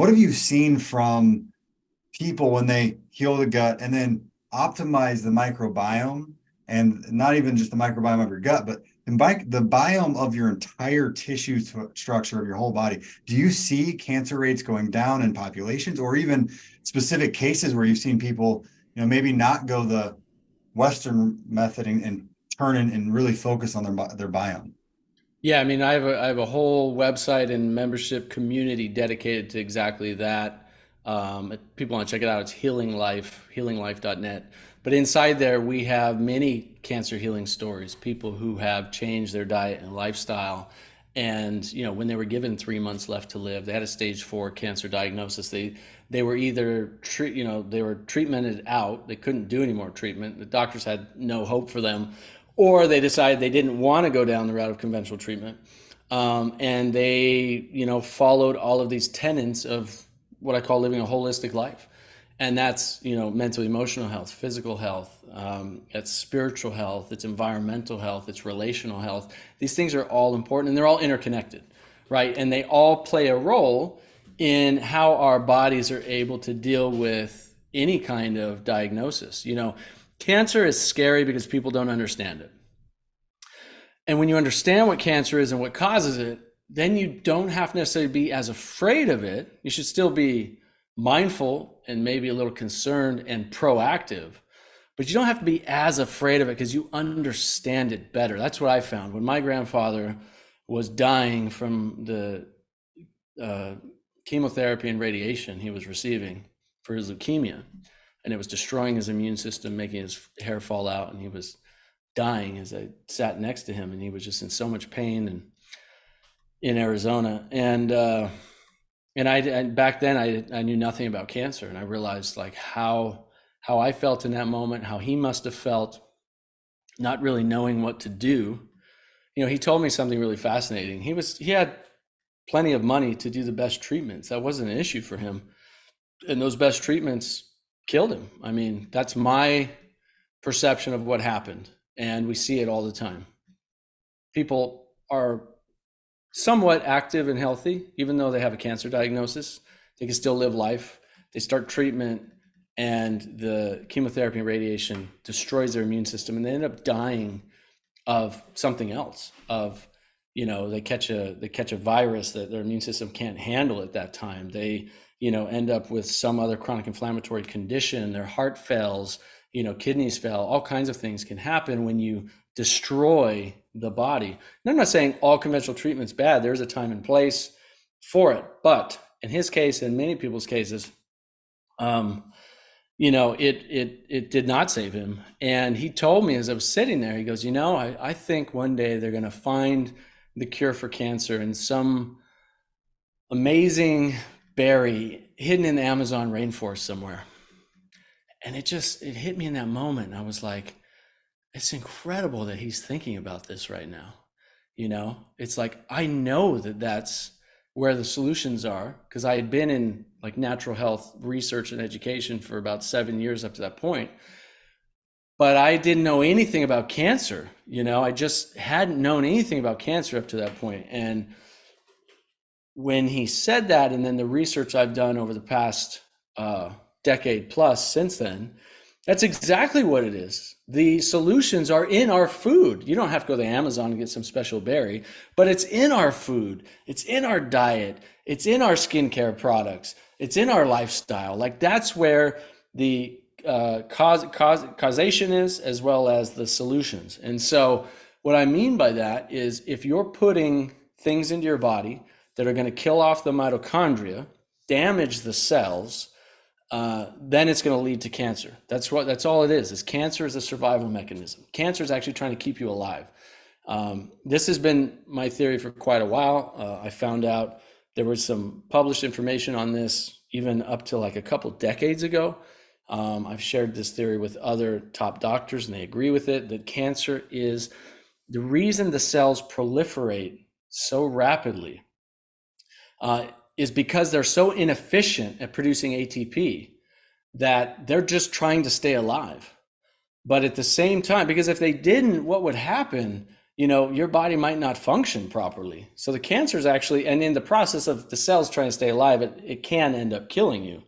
what have you seen from people when they heal the gut and then optimize the microbiome, and not even just the microbiome of your gut, but the biome of your entire tissue structure of your whole body? Do you see cancer rates going down in populations, or even specific cases where you've seen people, maybe not go the Western method and turn in and really focus on their biome? Yeah, I mean, I have a whole website and membership community dedicated to exactly that. If people want to check it out, it's Healing Life, healinglife.net. But inside there, we have many cancer healing stories, people who have changed their diet and lifestyle. And, when they were given 3 months left to live, they had a stage 4 cancer diagnosis. They were either they were treatmented out. They couldn't do any more treatment. The doctors had no hope for them, or they decided they didn't want to go down the route of conventional treatment. And they, followed all of these tenets of what I call living a holistic life. And that's, mental, emotional health, physical health, it's spiritual health, it's environmental health, it's relational health. These things are all important and they're all interconnected, right? And they all play a role in how our bodies are able to deal with any kind of diagnosis. Cancer is scary because people don't understand it. And when you understand what cancer is and what causes it, then you don't have to necessarily be as afraid of it. You should still be mindful and maybe a little concerned and proactive, but you don't have to be as afraid of it because you understand it better. That's what I found. When my grandfather was dying from the chemotherapy and radiation he was receiving for his leukemia, and it was destroying his immune system, making his hair fall out, and he was dying as I sat next to him, and he was just in so much pain and in Arizona. And back then I knew nothing about cancer, and I realized like how I felt in that moment, how he must have felt, not really knowing what to do. He told me something really fascinating. He had plenty of money to do the best treatments. That wasn't an issue for him, and those best treatments killed him. I mean, that's my perception of what happened, and we see it all the time. People are somewhat active and healthy, even though they have a cancer diagnosis. They can still live life. They start treatment, and the chemotherapy and radiation destroys their immune system, and they end up dying of something else. They catch a virus that their immune system can't handle at that time. They end up with some other chronic inflammatory condition. Their heart fails. Kidneys fail. All kinds of things can happen when you destroy the body. And I'm not saying all conventional treatment's bad. There's a time and place for it. But in his case, and many people's cases, it did not save him. And he told me as I was sitting there, he goes, I think one day they're going to find the cure for cancer in some amazing berry hidden in the Amazon rainforest somewhere. And it hit me in that moment. I was like, it's incredible that he's thinking about this right now. It's like, I know that that's where the solutions are, because I had been in like natural health research and education for about 7 years up to that point. But I didn't know anything about cancer. I just hadn't known anything about cancer up to that point. And when he said that, and then the research I've done over the past decade plus since then, that's exactly what it is. The solutions are in our food. You don't have to go to the Amazon and get some special berry, but it's in our food. It's in our diet. It's in our skincare products. It's in our lifestyle. Like that's where the causation is, as well as the solutions. And so what I mean by that is if you're putting things into your body that are going to kill off the mitochondria, damage the cells, then it's going to lead to cancer. That's all it is cancer is a survival mechanism. Cancer is actually trying to keep you alive. This has been my theory for quite a while. I found out there was some published information on this even up to like a couple decades ago. I've shared this theory with other top doctors, and they agree with it, that cancer is the reason the cells proliferate so rapidly is because they're so inefficient at producing ATP that they're just trying to stay alive. But at the same time, because if they didn't, what would happen? your body might not function properly. So the cancer is actually, and in the process of the cells trying to stay alive, it can end up killing you.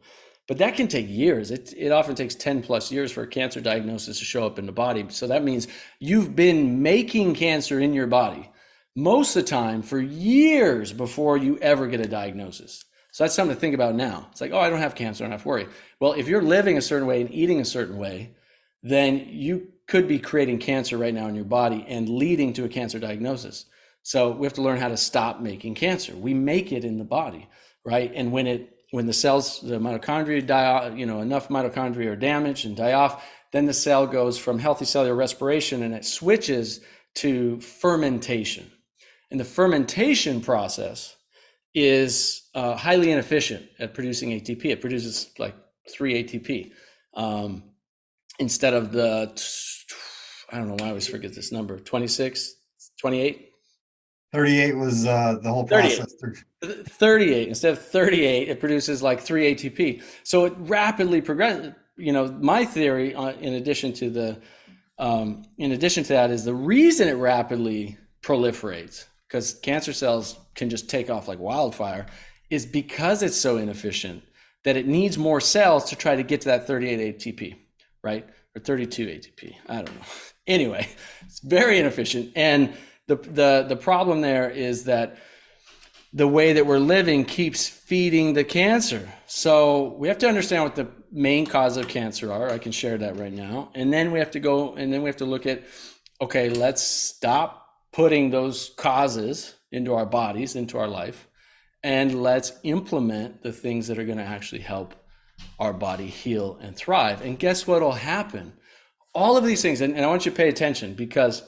But that can take years. It often takes 10 plus years for a cancer diagnosis to show up in the body. So that means you've been making cancer in your body most of the time for years before you ever get a diagnosis. So that's something to think about now. It's like, oh, I don't have cancer, I don't have to worry. Well, if you're living a certain way and eating a certain way, then you could be creating cancer right now in your body and leading to a cancer diagnosis. So we have to learn how to stop making cancer. We make it in the body, right? And when the cells, the mitochondria die off, enough mitochondria are damaged and die off, then the cell goes from healthy cellular respiration and it switches to fermentation. And the fermentation process is highly inefficient at producing ATP. It produces like 3 ATP instead of I don't know why I always forget this number, 26, 28? 38 was the whole 38. process. 38. Instead of 38, it produces like 3 ATP. So it rapidly progresses. My theory, in addition to that, is the reason it rapidly proliferates, because cancer cells can just take off like wildfire, is because it's so inefficient that it needs more cells to try to get to that 38 ATP, right? Or 32 ATP. I don't know. Anyway, it's very inefficient. And the problem there is that the way that we're living keeps feeding the cancer. So we have to understand what the main cause of cancer are. I can share that right now. And then we have to look at, okay, let's stop putting those causes into our bodies, into our life, and let's implement the things that are going to actually help our body heal and thrive. And guess what will happen? All of these things, and I want you to pay attention, because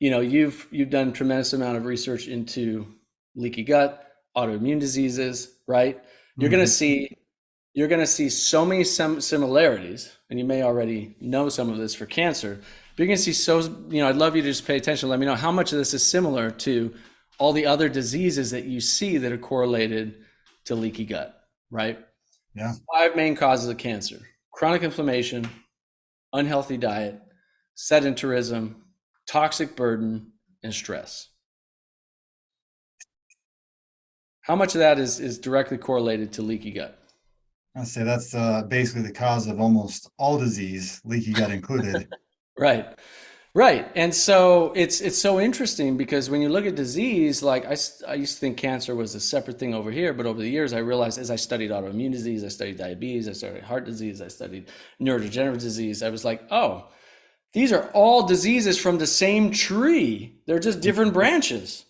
you've done a tremendous amount of research into leaky gut, autoimmune diseases, right? You're going to see so many similarities, and you may already know some of this for cancer, but you're going to see I'd love you to just pay attention. Let me know how much of this is similar to all the other diseases that you see that are correlated to leaky gut, right? Yeah. 5 main causes of cancer: chronic inflammation, unhealthy diet, sedentarism, toxic burden, and stress. How much of that is directly correlated to leaky gut? I'd say that's basically the cause of almost all disease, leaky gut included. Right. And so it's so interesting, because when you look at disease, like I used to think cancer was a separate thing over here, but over the years I realized, as I studied autoimmune disease, I studied diabetes, I studied heart disease, I studied neurodegenerative disease, I was like, oh, these are all diseases from the same tree. They're just different branches,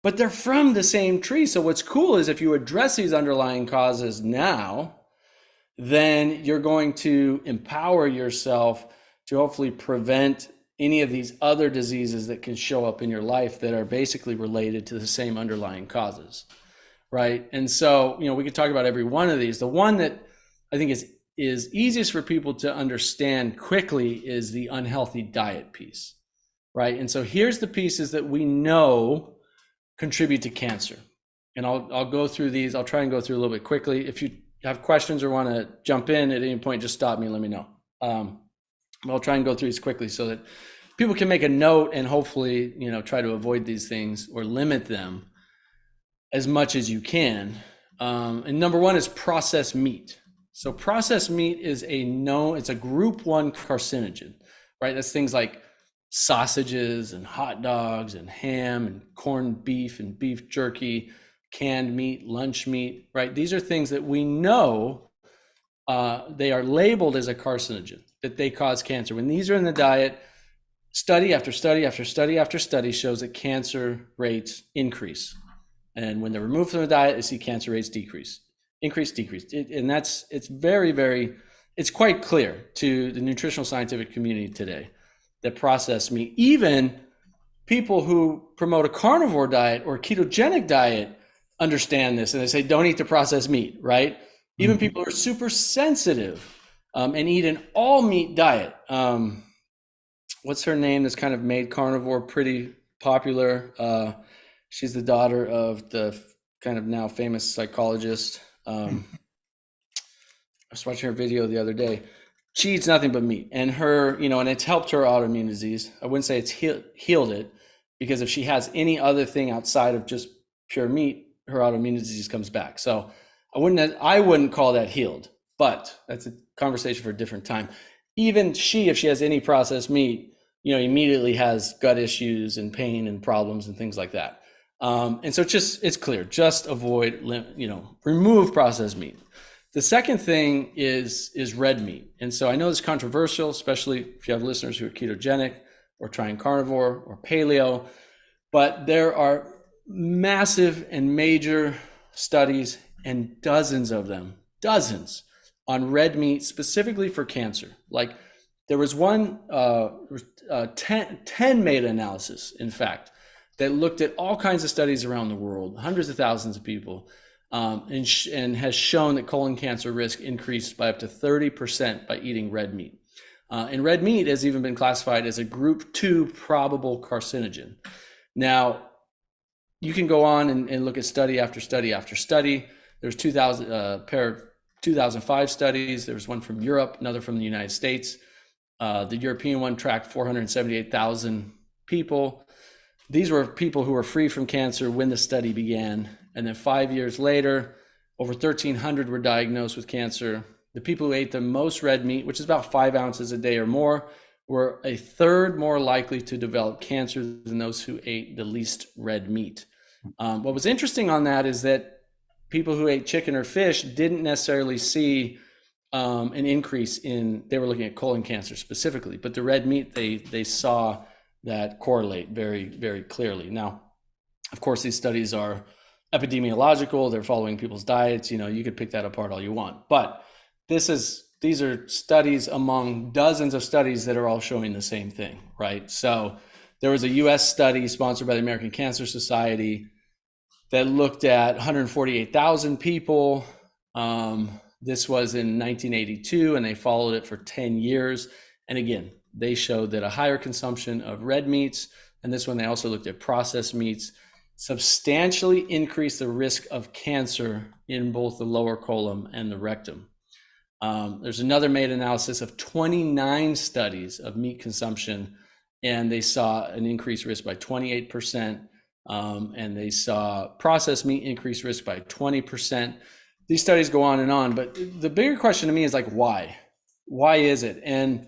but they're from the same tree. So what's cool is if you address these underlying causes now, then you're going to empower yourself to hopefully prevent any of these other diseases that can show up in your life that are basically related to the same underlying causes, right? And so, we could talk about every one of these. The one that I think is easiest for people to understand quickly is the unhealthy diet piece, right? And so here's the pieces that we know contribute to cancer. And I'll go through these. I'll try and go through a little bit quickly. If you have questions or want to jump in at any point, just stop me and let me know. I'll try and go through these quickly so that people can make a note and hopefully, try to avoid these things or limit them as much as you can. And number one is processed meat. So processed meat is it's a group 1 carcinogen, right? That's things like sausages and hot dogs and ham and corned beef and beef jerky, canned meat, lunch meat, right? These are things that we know they are labeled as a carcinogen, that they cause cancer. When these are in the diet, study after study after study after study shows that cancer rates increase. And when they're removed from the diet, they see cancer rates decrease. Increase, decrease. It's very, very, it's quite clear to the nutritional scientific community today that processed meat, even people who promote a carnivore diet or a ketogenic diet understand this, and they say, don't eat the processed meat, right? Even people who are super sensitive and eat an all meat diet. What's her name that's kind of made carnivore pretty popular? She's the daughter of the kind of now famous psychologist. I was watching her video the other day. She eats nothing but meat, and her, and it's helped her autoimmune disease. I wouldn't say it's healed it, because if she has any other thing outside of just pure meat, her autoimmune disease comes back. So I wouldn't call that healed, but that's a conversation for a different time. Even if she has any processed meat, immediately has gut issues and pain and problems and things like that. And so it's clear, just avoid, remove processed meat. The second thing is red meat. And so I know it's controversial, especially if you have listeners who are ketogenic or trying carnivore or paleo, but there are massive and major studies, and dozens of them, on red meat specifically for cancer. Like there was 10 meta-analysis, in fact, that looked at all kinds of studies around the world, hundreds of thousands of people, and has shown that colon cancer risk increased by up to 30% by eating red meat. And red meat has even been classified as a group 2 probable carcinogen. Now, you can go on and look at study after study after study. There's 2005 studies. There was one from Europe, another from the United States. The European one tracked 478,000 people. These were people who were free from cancer when the study began. And then 5 years later, over 1,300 were diagnosed with cancer. The people who ate the most red meat, which is about 5 ounces a day or more, were a third more likely to develop cancer than those who ate the least red meat. What was interesting on that is that people who ate chicken or fish didn't necessarily see an increase they were looking at colon cancer specifically, but the red meat, they saw that correlate very, very clearly. Now, of course, these studies are epidemiological. They're following people's diets. You could pick that apart all you want, but these are studies among dozens of studies that are all showing the same thing, right? So there was a US study sponsored by the American Cancer Society that looked at 148,000 people. This was in 1982, and they followed it for 10 years. And again, they showed that a higher consumption of red meats, and this one they also looked at processed meats, substantially increased the risk of cancer in both the lower colon and the rectum. There's another meta-analysis of 29 studies of meat consumption, and they saw an increased risk by 28%, and they saw processed meat increased risk by 20%. These studies go on, but the bigger question to me is like, why? Why is it? And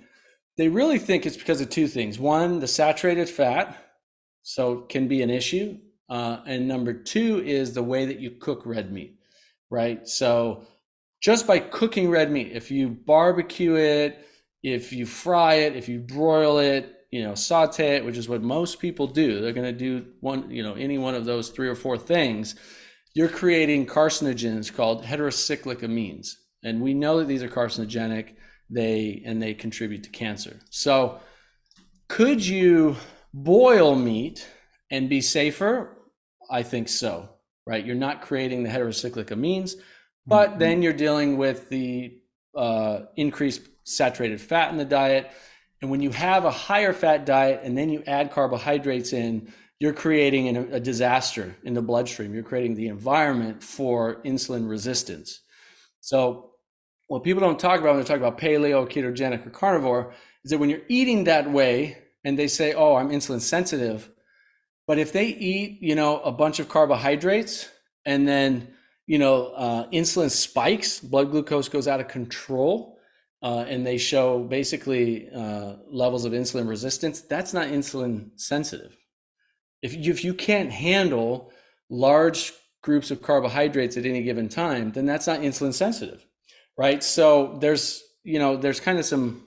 they really think it's because of two things. One, the saturated fat, so can be an issue. And number two is the way that you cook red meat, right? So just by cooking red meat, if you barbecue it, if you fry it, if you broil it, saute it, which is what most people do, they're going to do any one of those 3 or 4 things, you're creating carcinogens called heterocyclic amines. And we know that these are carcinogenic, they contribute to cancer. So could you boil meat and be safer? I think so, right? You're not creating the heterocyclic amines, but then you're dealing with the increased saturated fat in the diet. And when you have a higher fat diet and then you add carbohydrates in, you're creating a disaster in the bloodstream. You're creating the environment for insulin resistance. So what people don't talk about when they talk about paleo, ketogenic, or carnivore is that when you're eating that way and they say, oh, I'm insulin sensitive, but if they eat, a bunch of carbohydrates and then, insulin spikes, blood glucose goes out of control, and they show basically levels of insulin resistance, that's not insulin sensitive. If you can't handle large groups of carbohydrates at any given time, then that's not insulin sensitive, right? So there's kind of some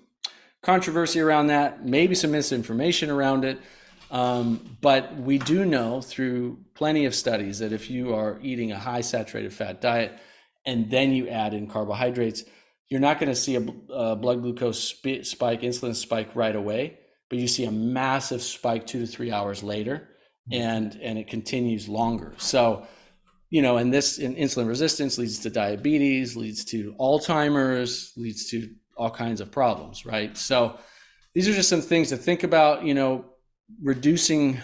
controversy around that, maybe some misinformation around it. But we do know through plenty of studies that if you are eating a high saturated fat diet and then you add in carbohydrates, you're not going to see a blood glucose spike, insulin spike right away, but you see a massive spike 2 to 3 hours later, and it continues longer. So, and this insulin resistance leads to diabetes, leads to Alzheimer's, leads to all kinds of problems, right? So these are just some things to think about, reducing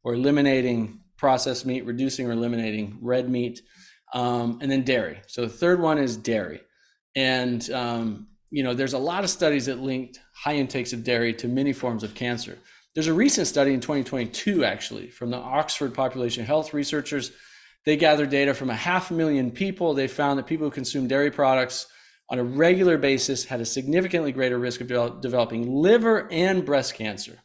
or eliminating processed meat, reducing or eliminating red meat, and then dairy. So the third one is dairy. And, there's a lot of studies that linked high intakes of dairy to many forms of cancer. There's a recent study in 2022, actually, from the Oxford Population Health researchers. They gathered data from 500,000 people. They found that people who consume dairy products on a regular basis had a significantly greater risk of developing liver and breast cancer.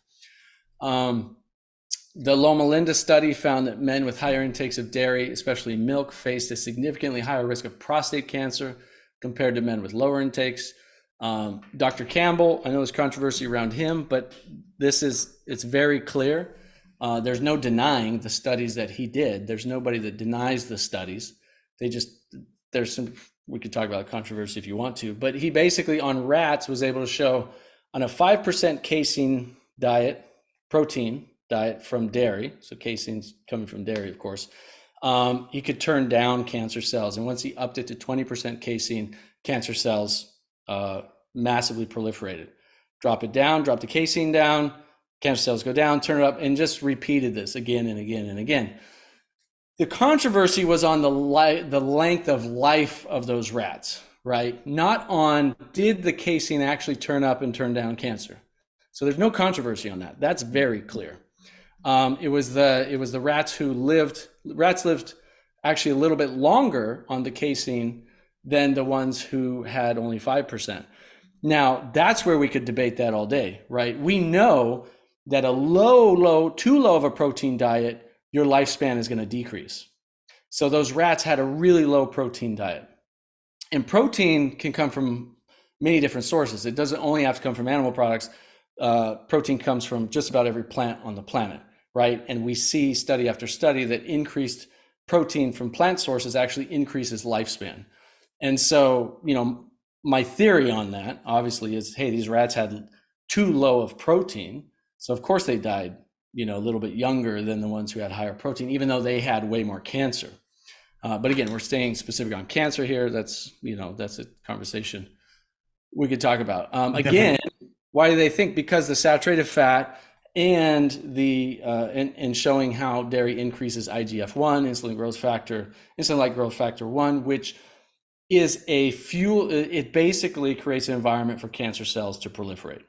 The Loma Linda study found that men with higher intakes of dairy, especially milk, faced a significantly higher risk of prostate cancer compared to men with lower intakes. Dr. Campbell, I know there's controversy around him, but it's very clear. There's no denying the studies that he did. There's nobody that denies the studies. We could talk about controversy if you want to, but he basically on rats was able to show on a 5% casein diet, protein diet from dairy, so casein's coming from dairy, of course, he could turn down cancer cells. And once he upped it to 20% casein, cancer cells massively proliferated. Drop it down, drop the casein down, cancer cells go down, turn it up, and just repeated this again and again and again. The controversy was on the length of life of those rats, right? Not on did the casein actually turn up and turn down cancer. So there's no controversy on that. That's very clear. It was the rats who lived actually a little bit longer on the casein than the ones who had only 5%. Now, that's where we could debate that all day, right? We know that too low of a protein diet, your lifespan is going to decrease. So those rats had a really low protein diet. And protein can come from many different sources. It doesn't only have to come from animal products. Protein comes from just about every plant on the planet, right? And we see study after study that increased protein from plant sources actually increases lifespan. And so, my theory on that obviously is, hey, these rats had too low of protein. So of course they died, a little bit younger than the ones who had higher protein, even though they had way more cancer. But again, we're staying specific on cancer here. That's a conversation we could talk about. Again, why do they think? Because the saturated fat and and showing how dairy increases IGF-1, insulin-like growth factor 1, which is a fuel. It basically creates an environment for cancer cells to proliferate.